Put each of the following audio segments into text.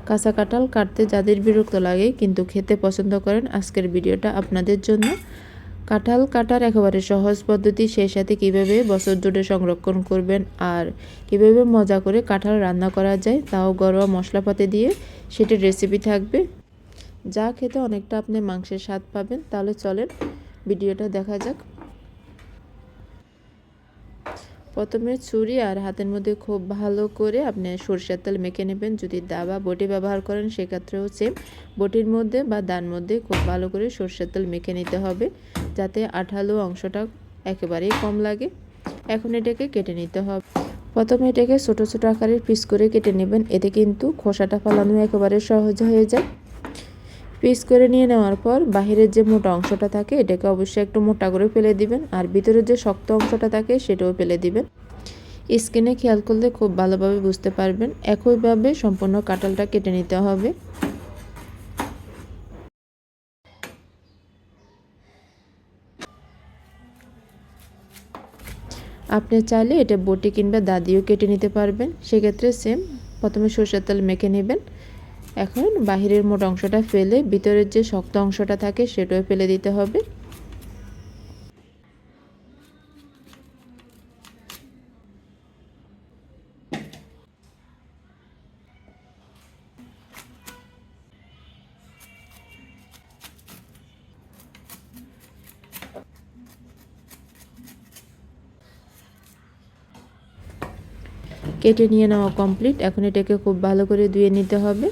কাঁচা কাঁঠাল কাটতে যাদের বিরক্ত লাগে কিন্তু খেতে পছন্দ করেন, আজকের ভিডিওটা আপনাদের জন্য। কাঁঠাল কাটার একেবারে সহজ পদ্ধতি, সেই সাথে কীভাবে বছর জুড়ে সংরক্ষণ করবেন আর কীভাবে মজা করে কাঁঠাল রান্না করা যায়, তাও ঘরোয়া মশলাপাতি দিয়ে, সেটার রেসিপি থাকবে, যা খেতে অনেকটা আপনি মাংসের স্বাদ পাবেন। তাহলে চলেন ভিডিওটা দেখা যাক। প্রথমে ছুরি আর হাতের মধ্যে খুব ভালো করে আপনি সরষের তেল মেখে নেবেন। যদি দা বা বটি ব্যবহার করেন সেক্ষেত্রেও সেম, বটির মধ্যে বা দার মধ্যে খুব ভালো করে সরষের তেল মেখে নিতে হবে, যাতে আঠালো অংশটা একেবারেই কম লাগে। এখন এটাকে কেটে নিতে হবে। প্রথমে এটাকে ছোট ছোট আকারের পিস করে কেটে নেবেন, এতে কিন্তু খোসাটা ফেলানো একেবারে সহজ হয়ে যায়। পিস করে নিয়ে নেওয়ার পর বাহিরের যে মোটা অংশটা থাকে এটাকে অবশ্যই একটু মোটা করে ফেলে দিবেন, আর ভিতরের যে শক্ত অংশটা থাকে সেটাও ফেলে দিবেন। স্কিনে খেয়াল করলে খুব ভালোভাবে বুঝতে পারবেন। একইভাবে সম্পূর্ণ কাঁঠালটা কেটে নিতে হবে। আপনি চাইলে এটা বটি কিংবা দা দিয়েও কেটে নিতে পারবেন, সেক্ষেত্রে সেম। প্রথমে সরষের তেল মেখে নেবেন। এখন বাহিরের মোটা অংশটা ফেলে ভিতরের যে শক্ত অংশটা থাকে সেটাও ফেলে দিতে হবে। কেটে নিয়ে নেওয়া কমপ্লিট। এখন এটাকে খুব ভালো করে ধুয়ে নিতে হবে।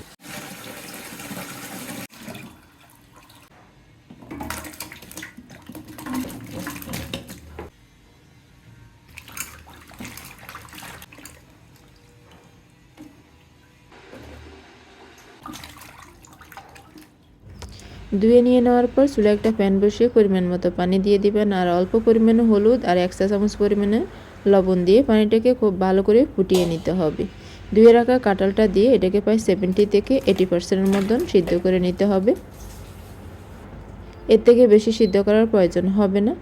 ধুয়ে নিয়ে নেওয়ার পর চুলে একটা প্যান বসিয়ে পরিমাণ মতো পানি দিয়ে দিবেন, আর অল্প পরিমাণে হলুদ আর 1 চা চামচ পরিমাণে লবণ দিয়ে পানিটাকে খুব ভালো করে ফুটিয়ে নিতে হবে। ধুয়ে রাখা কাঁঠালটা দিয়ে এটাকে প্রায় 70 থেকে 80% মতন সিদ্ধ করে নিতে হবে। এর থেকে বেশি সিদ্ধ করার প্রয়োজন হবে না।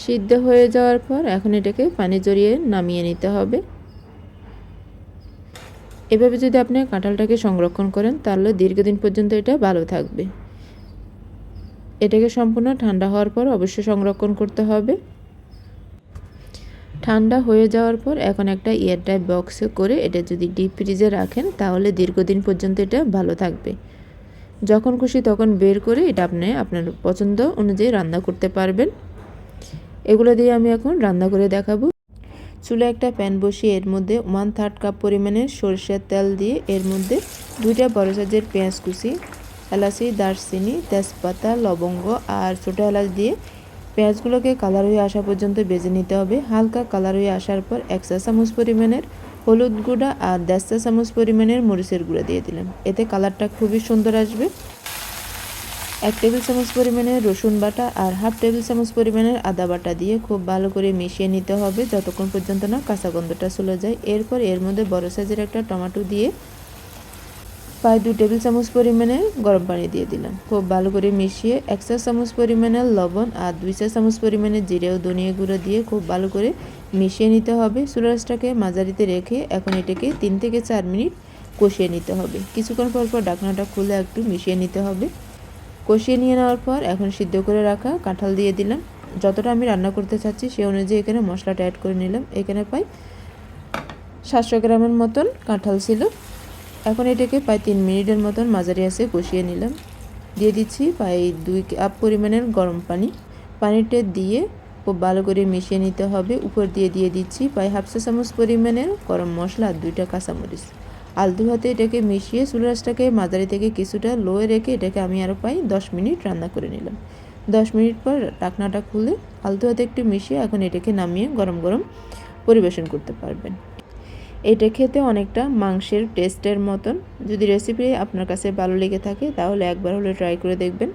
সিদ্ধ হয়ে যাওয়ার পর এখন এটাকে পানি ঝরিয়ে নামিয়ে নিতে হবে। এভাবে যদি আপনি কাঁঠালটাকে সংরক্ষণ করেন তাহলে দীর্ঘদিন পর্যন্ত এটা ভালো থাকবে। এটাকে সম্পূর্ণ ঠান্ডা হওয়ার পর অবশ্যই সংরক্ষণ করতে হবে। ঠান্ডা হয়ে যাওয়ার পর এখন একটা এয়ারটাইট বক্সে করে এটা যদি ডিপ ফ্রিজে রাখেন তাহলে দীর্ঘদিন পর্যন্ত এটা ভালো থাকবে। যখন খুশি তখন বের করে এটা আপনি আপনার পছন্দ অনুযায়ী রান্না করতে পারবেন। এগুলো দিয়ে আমি এখন রান্না করে দেখাবো। চুলে একটা প্যান বসিয়ে এর মধ্যে 1/3 কাপ পরিমাণের সরষের তেল দিয়ে এর মধ্যে 2টা বড় সাইজের পেঁয়াজ কুচি, এলাচি, দারচিনি, তেজপাতা, লবঙ্গ আর ছোটো এলাচ দিয়ে পেঁয়াজগুলোকে কালার হয়ে আসা পর্যন্ত ভেজে নিতে হবে। হালকা কালার হয়ে আসার পর 1 চা চামচ পরিমাণের হলুদ গুঁড়া আর 1.5 চা চামচ পরিমাণের মরিচের গুঁড়া দিয়ে দিলাম, এতে কালারটা খুবই সুন্দর আসবে। 1 টেবিল চামচ পরিমাণের রসুন বাটা আর 1/2 টেবিল চামচ পরিমাণের আদা বাটা দিয়ে খুব ভালো করে মিশিয়ে নিতে হবে যতক্ষণ পর্যন্ত না কাঁচা গন্ধটা চলে যায়। এরপর এর মধ্যে বড় সাইজের একটা টমেটো দিয়ে প্রায় 2 টেবিল চামচ পরিমাণে গরম পানি দিয়ে দিলাম। খুব ভালো করে মিশিয়ে 1 চা চামচ পরিমাণের লবণ আর 2 চা চামচ পরিমাণে জিরে ও ধনিয়া গুঁড়ো দিয়ে খুব ভালো করে মিশিয়ে নিতে হবে। চুলাটাকে মাঝারিতে রেখে এখন এটাকে 3 থেকে 4 মিনিট কষিয়ে নিতে হবে। কিছুক্ষণ পর পর ঢাকনাটা খুলে একটু মিশিয়ে নিতে হবে। কষিয়ে নিয়ে নেওয়ার পর এখন সিদ্ধ করে রাখা কাঁঠাল দিয়ে দিলাম। যতটা আমি রান্না করতে চাচ্ছি সেই অনুযায়ী এখানে মশলাটা অ্যাড করে নিলাম। এখানে প্রায় 700 গ্রামের মতন কাঁঠাল ছিল। এখন এটাকে প্রায় 3 মিনিটের মতন মাঝারি আঁচে কষিয়ে নিলাম। দিয়ে দিচ্ছি প্রায় 2 কাপ পরিমাণের গরম পানি। পানিটা দিয়ে খুব ভালো করে মিশিয়ে নিতে হবে। উপর দিয়ে দিচ্ছি প্রায় 1/2 চা চামচ পরিমাণের গরম মশলা আর 2টা কাঁচামরিচ। আলতু হাতে এটাকে মিশিয়ে চুলাটাকে মাঝারি থেকে কিছুটা লোয়ে রেখে এটাকে আমি আরও প্রায় 10 মিনিট রান্না করে নিলাম। 10 মিনিট পর ঢাকনাটা খুলে আলতু হাতে একটু মিশিয়ে এখন এটাকে নামিয়ে গরম গরম পরিবেশন করতে পারবেন। এটা খেতে অনেকটা মাংসের টেস্টের মতন। যদি রেসিপি আপনার কাছে ভালো লেগে থাকে তাহলে একবার হলে ট্রাই করে দেখবেন।